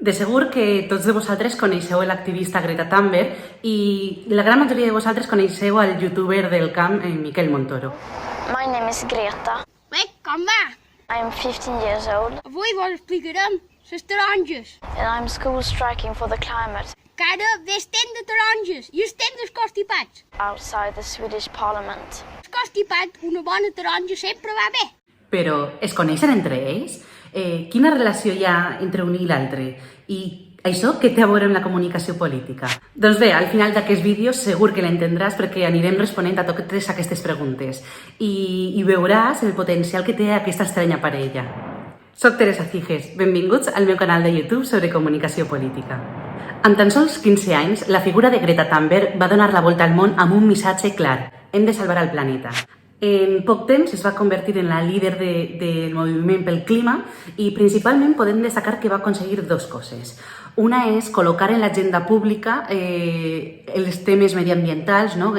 De segur que tots de vosaltres coneixeu l'activista Greta Thunberg i la gran majoria de vosaltres coneixeu el youtuber del camp, Miquel Montoro. My name is Greta. Kom maar. I am 15 years old Avui vols explicarem les taronges. and I'm school striking for the climate Cara, we estem de taronges i estem dels constipats. outside the Swedish Parliament. Els constipats, una bona taronja sempre va bé. Però es coneixen entre ells? Quina relació hi ha entre un i l'altre? I això què té a veure amb la comunicació política? Doncs bé, al final d'aquest vídeo segur que l'entendràs perquè anirem responent a totes aquestes preguntes i veuràs el potencial que té aquesta estranya parella. Soc Teresa Ciges, benvinguts al meu canal de YouTube sobre comunicació política. Amb tan sols 15 anys, la figura de Greta Thunberg va donar la volta al món amb un missatge clar: hem de salvar el planeta. En poc temps es va convertir en la líder del moviment pel clima i principalment podem destacar que va aconseguir dues coses. Una és col·locar en l'agenda pública els temes mediambientals, no?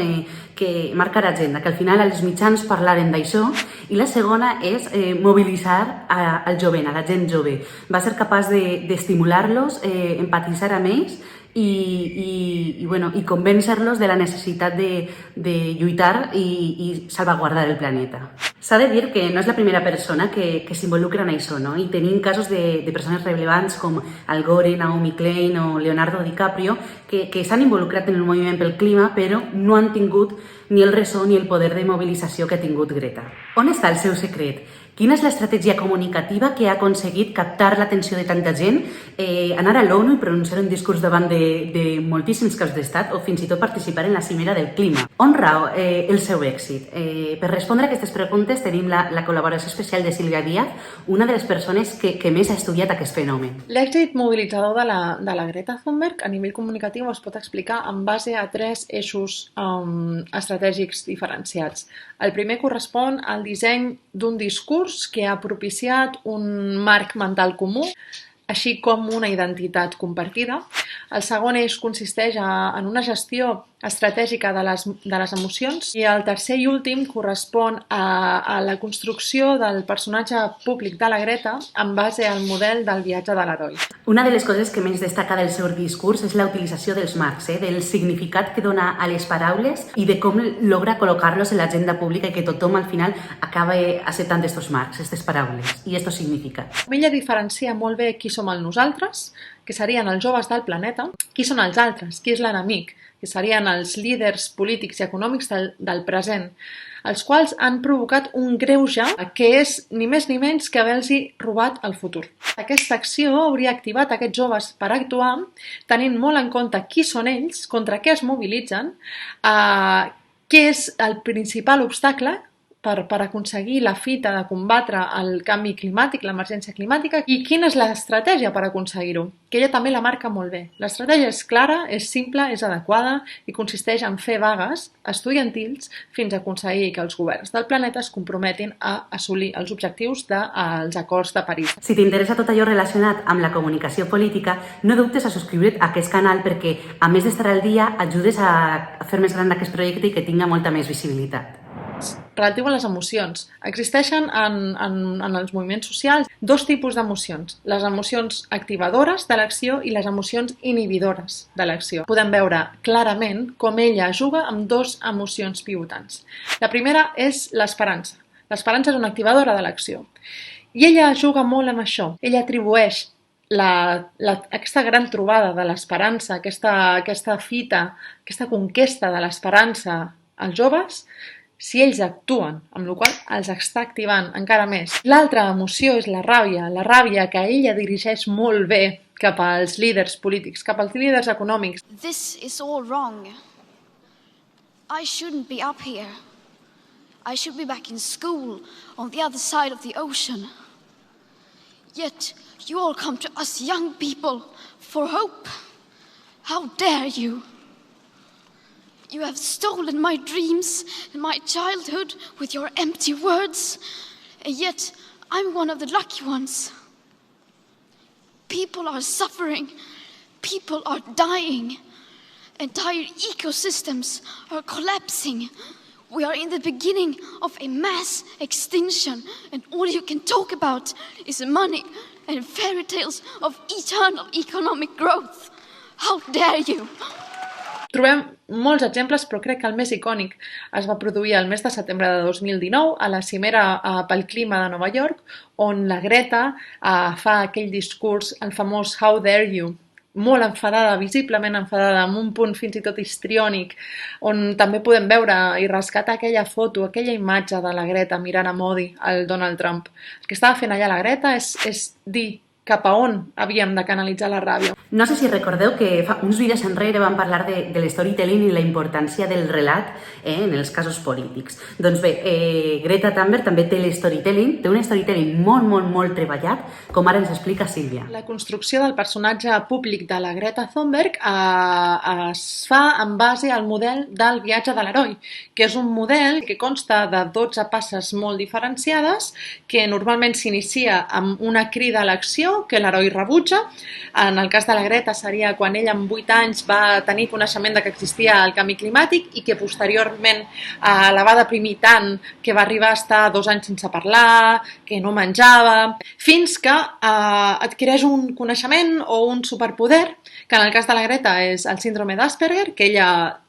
que marcar agenda, que al final els mitjans parlaren d'això, i la segona és mobilitzar al jovent, a la gent jove. Va ser capaç d'estimular-los, empatitzar amb ells i convèncer-los de la necessitat de lluitar i salvaguardar el planeta. S'ha de dir que no és la primera persona que s'involucra en això, no? I tenim casos de persones rellevants com Al Gore, Naomi Klein o Leonardo DiCaprio que s'han involucrat en el moviment pel clima però no han tingut ni el ressò ni el poder de mobilització que ha tingut Greta. On està el seu secret? Quina és l'estratègia comunicativa que ha aconseguit captar l'atenció de tanta gent, anar a l'ONU i pronunciar un discurs davant de moltíssims caps d'estat o fins i tot participar en la cimera del clima? On rau el seu èxit? Per respondre a aquestes preguntes tenim la col·laboració especial de Sílvia Díaz, una de les persones que més ha estudiat aquest fenomen. L'èxit mobilitzador de la Greta Thunberg a nivell comunicatiu es pot explicar en base a tres eixos estratègics diferenciats. El primer correspon al disseny d'un discurs que ha propiciat un marc mental comú, així com una identitat compartida. El segon eix consisteix en una gestió estratègica de les emocions i el tercer i últim correspon a la construcció del personatge públic de la Greta en base al model del viatge de l'heroi. Una de les coses que més destaca del seu discurs és la utilització dels marcs, del significat que dona a les paraules i de com logra col·locar-los en l'agenda pública i que tothom al final acaba acceptant aquests marcs, aquestes paraules i aquests significats. Ella diferencia molt bé qui som el nosaltres, que serien els joves del planeta, qui són els altres, qui és l'enemic, que serien els líders polítics i econòmics del present, els quals han provocat un greuge que és ni més ni menys que haver-los robat el futur. Aquesta acció hauria activat aquests joves per actuar, tenint molt en compte qui són ells, contra què es mobilitzen, què és el principal obstacle per aconseguir la fita de combatre el canvi climàtic, l'emergència climàtica, i quina és l'estratègia per aconseguir-ho, que ella també la marca molt bé. L'estratègia és clara, és simple, és adequada i consisteix en fer vagues estudiantils fins a aconseguir que els governs del planeta es comprometin a assolir els objectius dels acords de París. Si t'interessa tot allò relacionat amb la comunicació política, no dubtes a subscriure't a aquest canal perquè, a més d'estar al dia, ajudes a fer més gran aquest projecte i que tinga molta més visibilitat. Relatiu a les emocions. Existeixen en els moviments socials dos tipus d'emocions. Les emocions activadores de l'acció i les emocions inhibidores de l'acció. Podem veure clarament com ella juga amb dues emocions pivotants. La primera és l'esperança. L'esperança és una activadora de l'acció. I ella juga molt amb això. Ella atribueix aquesta gran trobada de l'esperança, aquesta fita, aquesta conquesta de l'esperança als joves, si ells actuen, amb la qual cosa els està activant encara més. L'altra emoció és la ràbia que ella dirigeix molt bé cap als líders polítics, cap als líders econòmics. This is all wrong. I shouldn't be up here. I should be back in school on the other side of the ocean. Yet you all come to us young people for hope. How dare you? You have stolen my dreams and my childhood with your empty words, and yet I'm one of the lucky ones. People are suffering, people are dying, entire ecosystems are collapsing. We are in the beginning of a mass extinction, and all you can talk about is money and fairy tales of eternal economic growth. How dare you? Trobem molts exemples, però crec que el més icònic es va produir el mes de setembre de 2019 a la cimera pel clima de Nova York, on la Greta fa aquell discurs, el famós How dare you, molt enfadada, visiblement enfadada, amb un punt fins i tot histriònic, on també podem veure i rescatar aquella foto, aquella imatge de la Greta mirant a Modi, el Donald Trump. El que estava fent allà la Greta és dir cap a on havíem de canalitzar la ràbia. No sé si recordeu que fa uns vídeos enrere vam parlar de l'storytelling i la importància del relat en els casos polítics. Doncs bé, Greta Thunberg també té l'storytelling, té un storytelling molt treballat, com ara ens explica Sílvia. La construcció del personatge públic de la Greta Thunberg es fa en base al model del viatge de l'heroi, que és un model que consta de 12 passes molt diferenciades, que normalment s'inicia amb una crida a l'acció que l'heroi rebutja. En el cas de la Greta seria quan ella amb 8 anys va tenir coneixement de que existia el canvi climàtic i que posteriorment la va deprimir tant que va arribar a estar 2 anys sense parlar, que no menjava, fins que adquireix un coneixement o un superpoder, que en el cas de la Greta és el síndrome d'Asperger, que ella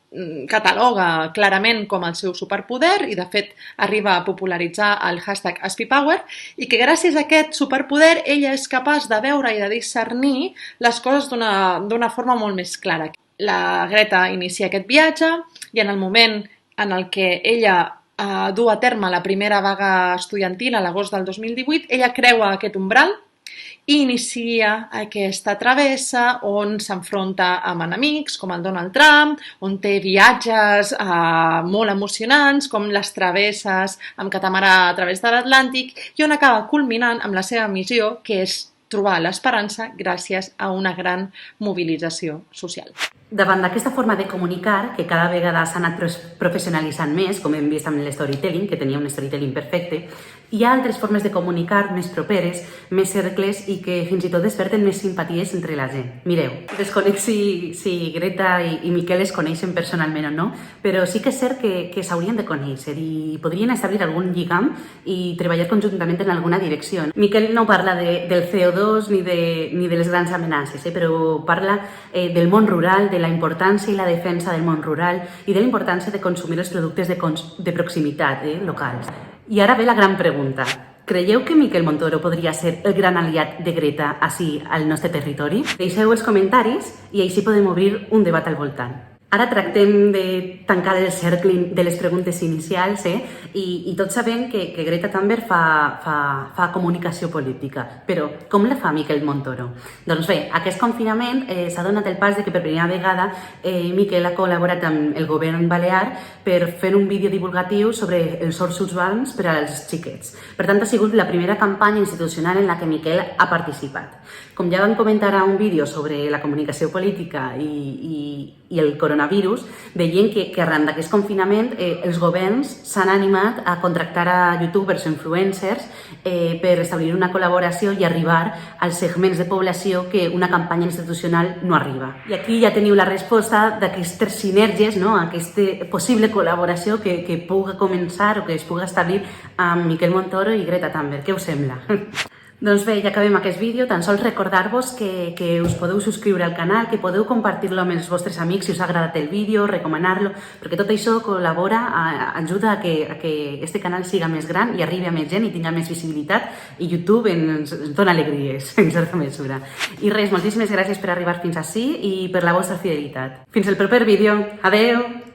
cataloga clarament com el seu superpoder i de fet arriba a popularitzar el hashtag #AspiPower, i que gràcies a aquest superpoder ella és capaç de veure i de discernir les coses d'una forma molt més clara. La Greta inicia aquest viatge i en el moment en el que ella du a terme la primera vaga estudiantil a l'agost del 2018, ella creua aquest umbral i inicia aquesta travessa on s'enfronta amb enemics com el Donald Trump, on té viatges molt emocionants com les travesses amb catamarà a través de l'Atlàntic i on acaba culminant amb la seva missió, que és trobar l'esperança gràcies a una gran mobilització social. Davant d'aquesta forma de comunicar, que cada vegada s'ha anat professionalitzant més, com hem vist amb l'storytelling, que tenia un storytelling perfecte, hi ha altres formes de comunicar més properes, més cercles i que fins i tot desperten més simpaties entre la gent. Mireu, desconec si Greta i Miquel es coneixen personalment o no, però sí que és cert que s'haurien de conèixer i podrien establir algun lligam i treballar conjuntament en alguna direcció. Miquel no parla del CO2 ni de les grans amenaces, però parla del món rural, de la importància i la defensa del món rural i de la importància de consumir els productes de proximitat locals. I ara ve la gran pregunta. Creieu que Miquel Montoro podria ser el gran aliat de Greta ací al nostre territori? Deixeu els comentaris i així podem obrir un debat al voltant. Ara tractem de tancar el cercle de les preguntes inicials i tots sabem que Greta Thunberg fa comunicació política, però com la fa Miquel Montoro? Doncs bé, aquest confinament s'ha donat el pas de que per primera vegada Miquel ha col·laborat amb el govern balear per fer un vídeo divulgatiu sobre els horts urbans per als xiquets. Per tant, ha sigut la primera campanya institucional en la que Miquel ha participat. Com ja vam comentar a un vídeo sobre la comunicació política i el coronavirus, veiem que arran d'aquest confinament els governs s'han animat a contractar a youtubers o influencers per establir una col·laboració i arribar als segments de població que una campanya institucional no arriba. I aquí ja teniu la resposta d'aquestes sinergies, aquesta possible col·laboració que pugui començar o que es pugui establir amb Miquel Montoro i Greta Thunberg. Què us sembla? Doncs bé, ja acabem aquest vídeo. Tan sols recordar-vos que us podeu subscriure al canal, que podeu compartir-lo amb els vostres amics si us ha agradat el vídeo, recomanar-lo, perquè tot això col·labora, ajuda a que este canal siga més gran i arribi a més gent i tingui més visibilitat, i YouTube ens dona alegries, en certa mesura. I res, moltíssimes gràcies per arribar fins ací i per la vostra fidelitat. Fins el proper vídeo. Adeu!